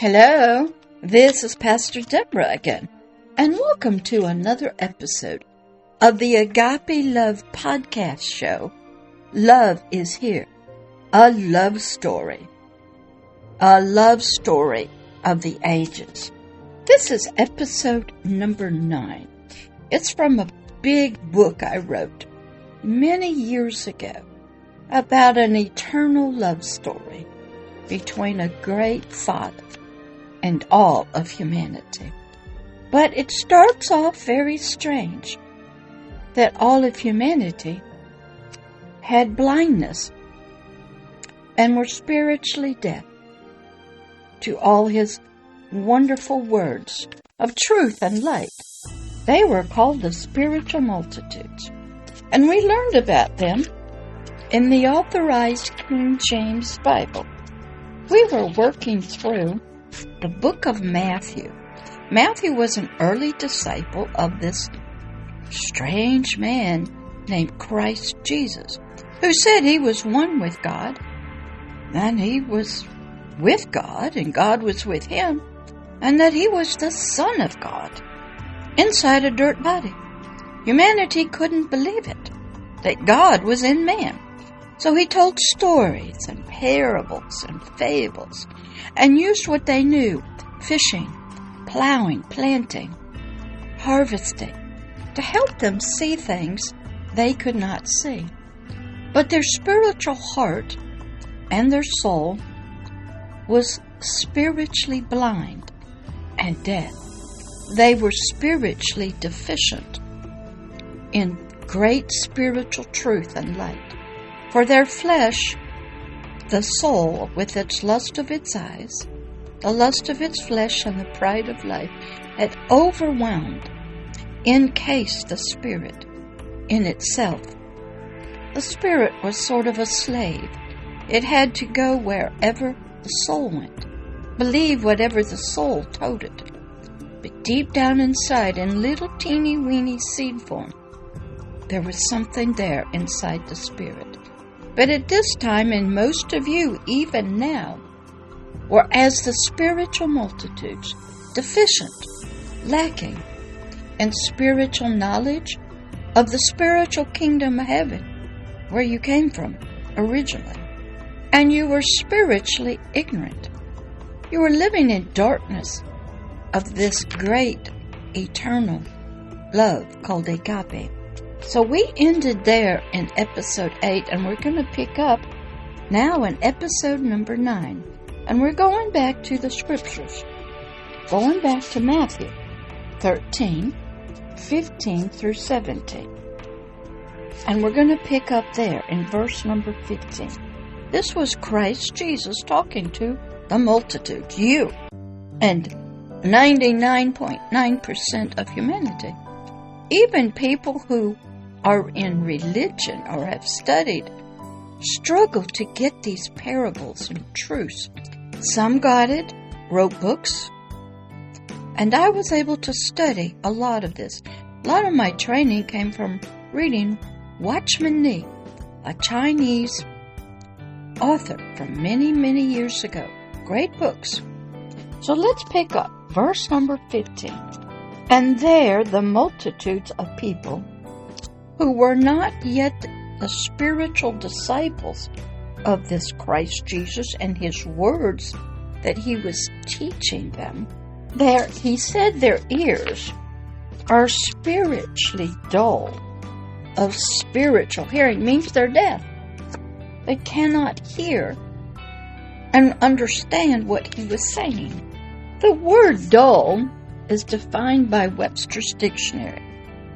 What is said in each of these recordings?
Hello, this is Pastor Deborah again, and welcome to another episode of the Agape Love podcast show. Love is here, a love story of the ages. This is episode number 9. It's from a big book I wrote many years ago about an eternal love story between a great Father and all of humanity. But it starts off very strange that all of humanity had blindness and were spiritually deaf to all his wonderful words of truth and light. They were called the spiritual multitudes, and we learned about them in the Authorized King James Bible. We were working through the book of Matthew. Matthew was an early disciple of this strange man named Christ Jesus, who said he was one with God, and he was with God, and God was with him, and that he was the Son of God inside a dirt body. Humanity couldn't believe it, that God was in man. So he told stories and parables and fables and used what they knew, fishing, plowing, planting, harvesting, to help them see things they could not see. But their spiritual heart and their soul was spiritually blind and dead. They were spiritually deficient in great spiritual truth and light. For their flesh, the soul, with its lust of its eyes, the lust of its flesh, and the pride of life, had overwhelmed, encased the spirit in itself. The spirit was sort of a slave. It had to go wherever the soul went, believe whatever the soul told it. But deep down inside, in little teeny-weeny seed form, there was something there inside the spirit. But at this time, and most of you even now, were as the spiritual multitudes, deficient, lacking in spiritual knowledge of the spiritual kingdom of heaven, where you came from originally. And you were spiritually ignorant. You were living in darkness of this great, eternal love called agape. So we ended there in episode 8, and we're going to pick up now in episode number 9. And we're going back to the scriptures, going back to Matthew 13, 15 through 17. And we're going to pick up there in verse number 15. This was Christ Jesus talking to the multitude, you, and 99.9% of humanity. Even people who are in religion or have studied struggle to get these parables and truths. Some got it, wrote books, and I was able to study a lot of this. A lot of my training came from reading Watchman, a Chinese author from many, many years ago. Great books. So let's pick up verse number 15. And there the multitudes of people who were not yet the spiritual disciples of this Christ Jesus and his words that he was teaching them, there he said their ears are spiritually dull. Of spiritual hearing means they're deaf. They cannot hear and understand what he was saying. The word dull is defined by Webster's dictionary.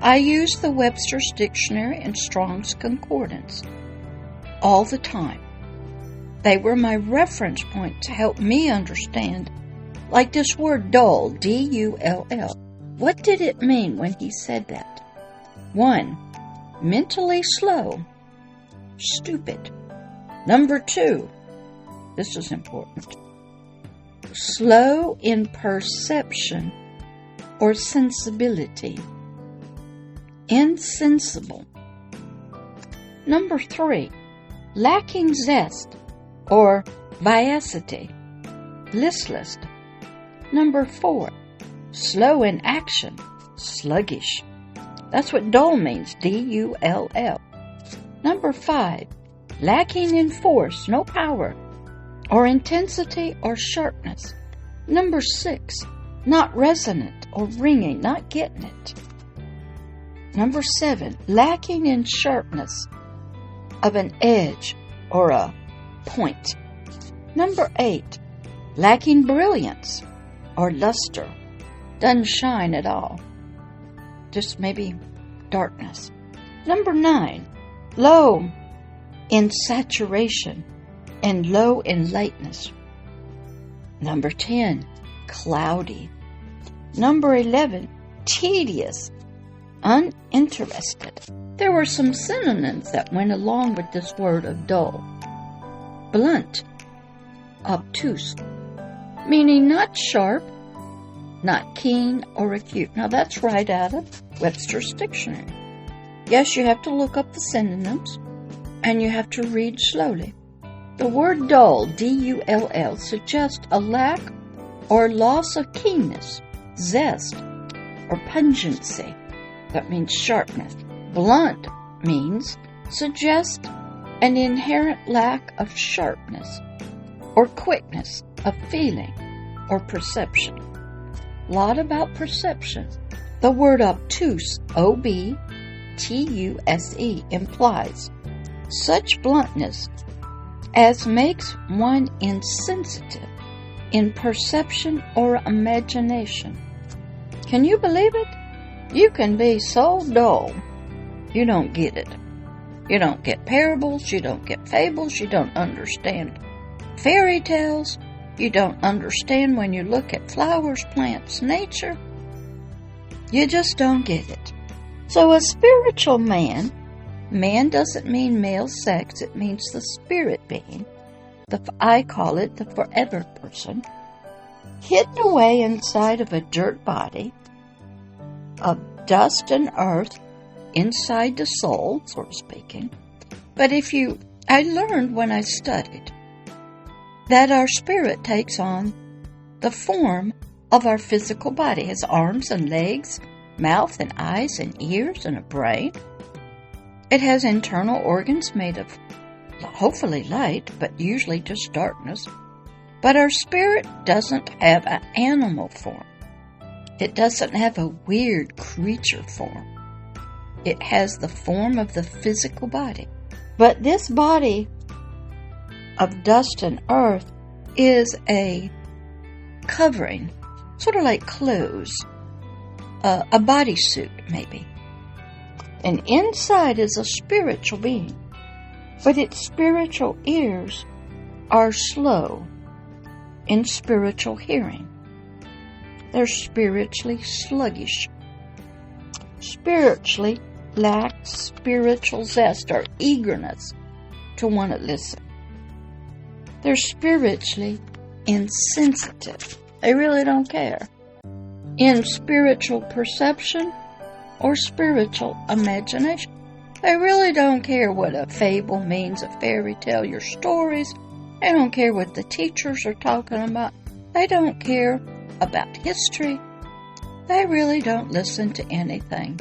I use the Webster's dictionary and Strong's Concordance all the time. They were my reference point to help me understand, like this word dull, D-U-L-L. What did it mean when he said that? 1, mentally slow, stupid. Number 2, this is important, slow in perception or sensibility. Insensible. Number 3, lacking zest or vivacity, listless, Number 4, slow in action, sluggish. That's what dull means, D-U-L-L. Number 5, lacking in force, no power, or intensity or sharpness. Number 6, not resonant or ringing, not getting it. Number 7, lacking in sharpness of an edge or a point. Number 8, lacking brilliance or luster, doesn't shine at all, just maybe darkness. Number 9, low in saturation and low in lightness. Number 10, cloudy. Number 11, tedious, uninterested. There were some synonyms that went along with this word of dull. Blunt, obtuse, meaning not sharp, not keen or acute. Now that's right out of Webster's dictionary. Yes, you have to look up the synonyms, and you have to read slowly. The word dull, D-U-L-L, suggests a lack or loss of keenness, zest, or pungency. That means sharpness. Blunt means suggest an inherent lack of sharpness or quickness of feeling or perception. A lot about perception. The word obtuse, O-B-T-U-S-E, implies such bluntness as makes one insensitive in perception or imagination. Can you believe it? You can be so dull, you don't get it. You don't get parables, you don't get fables, you don't understand fairy tales, you don't understand when you look at flowers, plants, nature. You just don't get it. So a spiritual man doesn't mean male sex, it means the spirit being. I call it the forever person, hidden away inside of a dirt body, of dust and earth, inside the soul, sort of speaking. But I learned when I studied that our spirit takes on the form of our physical body. It has arms and legs, mouth and eyes and ears and a brain. It has internal organs made of hopefully light, but usually just darkness. But our spirit doesn't have an animal form. It doesn't have a weird creature form. It has the form of the physical body. But this body of dust and earth is a covering, sort of like clothes, a bodysuit maybe. And inside is a spiritual being, but its spiritual ears are slow in spiritual hearing. They're spiritually sluggish. Spiritually lack spiritual zest or eagerness to want to listen. They're spiritually insensitive. They really don't care. In spiritual perception or spiritual imagination. They really don't care what a fable means, a fairy tale, your stories. They don't care what the teachers are talking about. They don't care about history. They really don't listen to anything.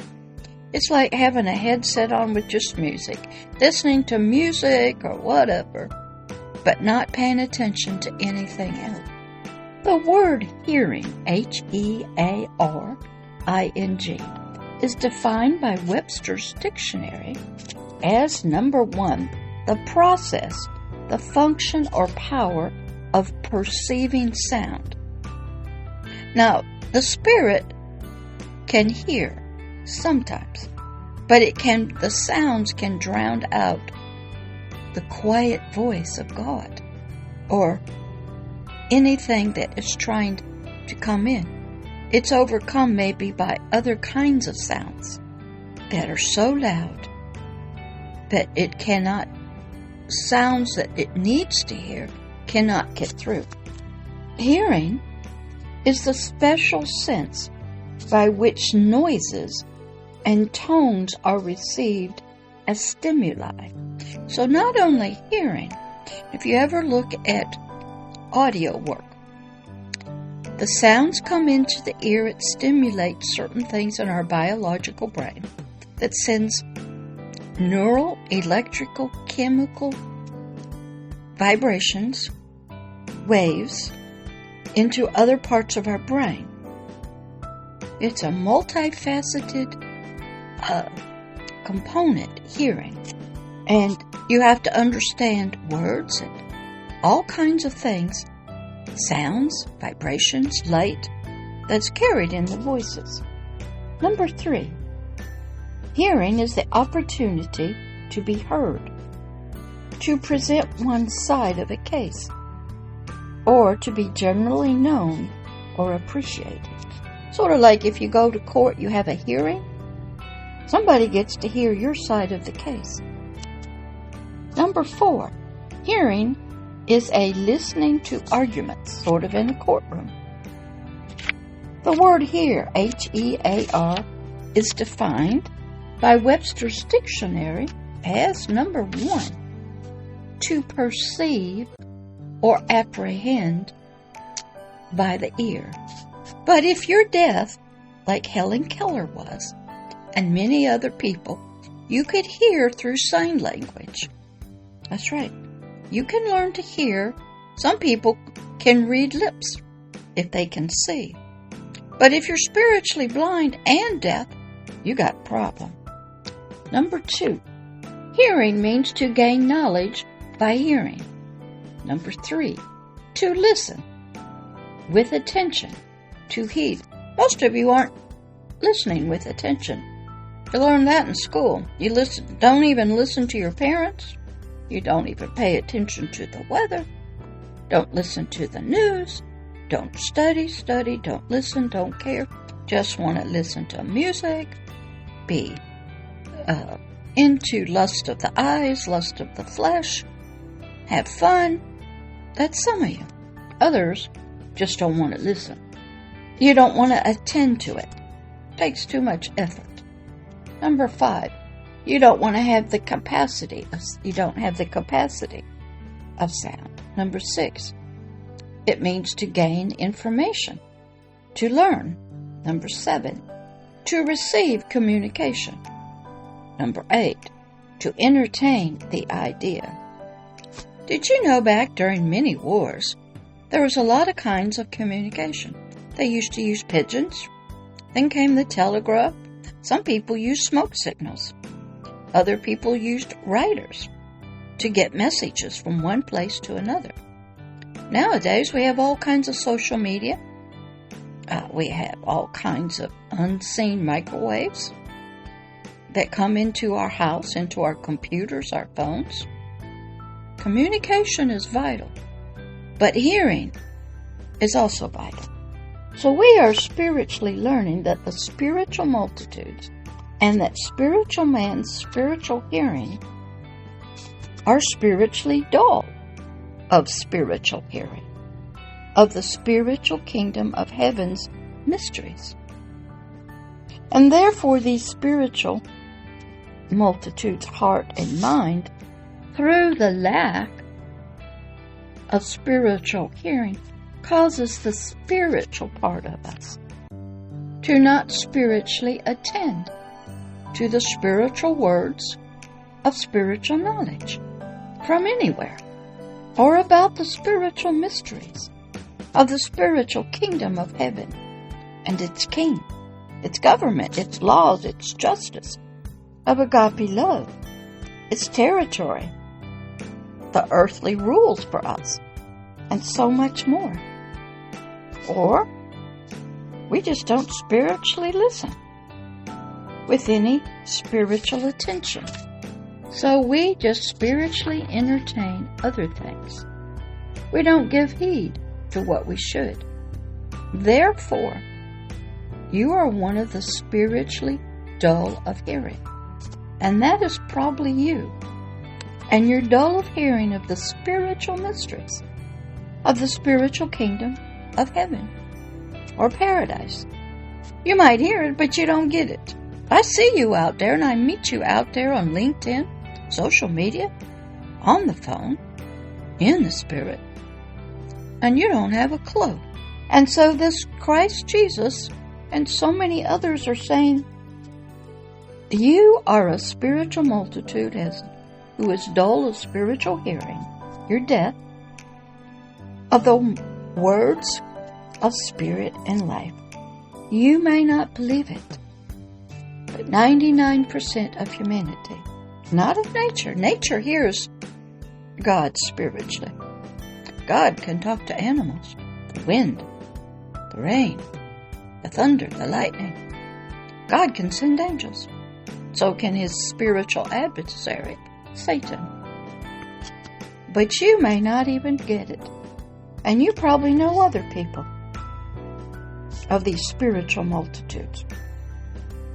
It's like having a headset on with just music, listening to music or whatever, but not paying attention to anything else. The word hearing, H-E-A-R-I-N-G, is defined by Webster's dictionary as, number 1, the process, the function or power of perceiving sound. Now, the spirit can hear sometimes, but the sounds can drown out the quiet voice of God or anything that is trying to come in. It's overcome maybe by other kinds of sounds that are so loud that sounds that it needs to hear cannot get through. Hearing is the special sense by which noises and tones are received as stimuli. So not only hearing, if you ever look at audio work, The sounds come into the ear, it stimulates certain things in our biological brain that sends neural, electrical, chemical vibrations, waves, into other parts of our brain. It's a multifaceted component, hearing. And you have to understand words and all kinds of things, sounds, vibrations, light, that's carried in the voices. Number 3, hearing is the opportunity to be heard, to present one's side of a case, or to be generally known or appreciated. Sort of like if you go to court, you have a hearing, somebody gets to hear your side of the case. Number 4, hearing is a listening to arguments, sort of in a courtroom. The word hear, H-E-A-R, is defined by Webster's dictionary as, number 1, to perceive or apprehend by the ear. But if you're deaf, like Helen Keller was, and many other people, you could hear through sign language. That's right. You can learn to hear. Some people can read lips if they can see. But if you're spiritually blind and deaf, you got a problem. Number 2, hearing means to gain knowledge by hearing. Number 3, to listen with attention, to heed. Most of you aren't listening with attention. You learn that in school. You don't even listen to your parents. You don't even pay attention to the weather. Don't listen to the news. Don't study, don't listen, don't care. Just want to listen to music. Be into lust of the eyes, lust of the flesh. Have fun. That's some of you. Others just don't want to listen. You don't want to attend to it. It takes too much effort. Number 5, you don't have the capacity of sound. Number 6, it means to gain information, to learn. Number 7, to receive communication. Number 8, to entertain the idea. Did you know back during many wars, there was a lot of kinds of communication? They used to use pigeons. Then came the telegraph. Some people used smoke signals. Other people used riders to get messages from one place to another. Nowadays, we have all kinds of social media. We have all kinds of unseen microwaves that come into our house, into our computers, our phones. Communication is vital, but hearing is also vital. So we are spiritually learning that the spiritual multitudes and that spiritual man's spiritual hearing are spiritually dull of spiritual hearing, of the spiritual kingdom of heaven's mysteries. And therefore these spiritual multitudes' heart and mind, through the lack of spiritual hearing, causes the spiritual part of us to not spiritually attend to the spiritual words of spiritual knowledge from anywhere, or about the spiritual mysteries of the spiritual kingdom of heaven and its king, its government, its laws, its justice, of agape love, its territory, the earthly rules for us, and so much more. Or we just don't spiritually listen with any spiritual attention. So we just spiritually entertain other things. We don't give heed to what we should. Therefore, you are one of the spiritually dull of hearing. And that is probably you. And you're dull of hearing of the spiritual mysteries of the spiritual kingdom of heaven or paradise. You might hear it, but you don't get it. I see you out there, and I meet you out there on LinkedIn, social media, on the phone, in the spirit, and you don't have a clue. And so this Christ Jesus and so many others are saying, you are a spiritual multitude who is dull of spiritual hearing. You're deaf of the words of spirit and life. You may not believe it, but 99% of humanity, not of nature. Nature hears God spiritually. God can talk to animals, the wind, the rain, the thunder, the lightning. God can send angels. So can his spiritual adversary, Satan. But you may not even get it. And you probably know other people of these spiritual multitudes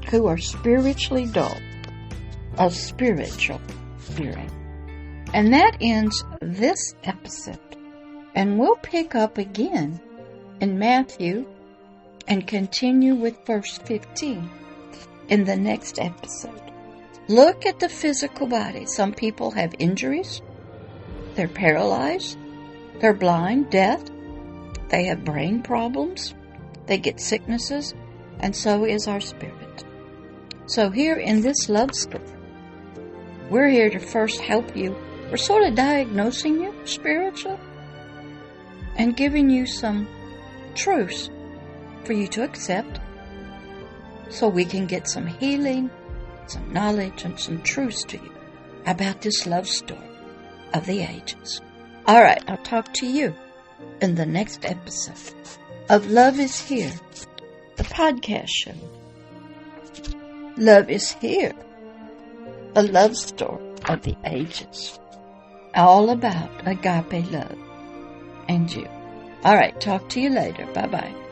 who are spiritually dull of spiritual hearing. And that ends this episode. And we'll pick up again in Matthew and continue with verse 15 in the next episode. Look at the physical body. Some people have injuries. They're paralyzed. They're blind, deaf. They have brain problems. They get sicknesses. And so is our spirit. So here in this love story, we're here to first help you. We're sort of diagnosing you spiritually and giving you some truths for you to accept so we can get some healing, some knowledge, and some truths to you about this love story of the ages. All right, I'll talk to you in the next episode of Love is Here, the podcast show. Love is Here, a love story of the ages. All about agape love and you. All right, talk to you later. Bye-bye.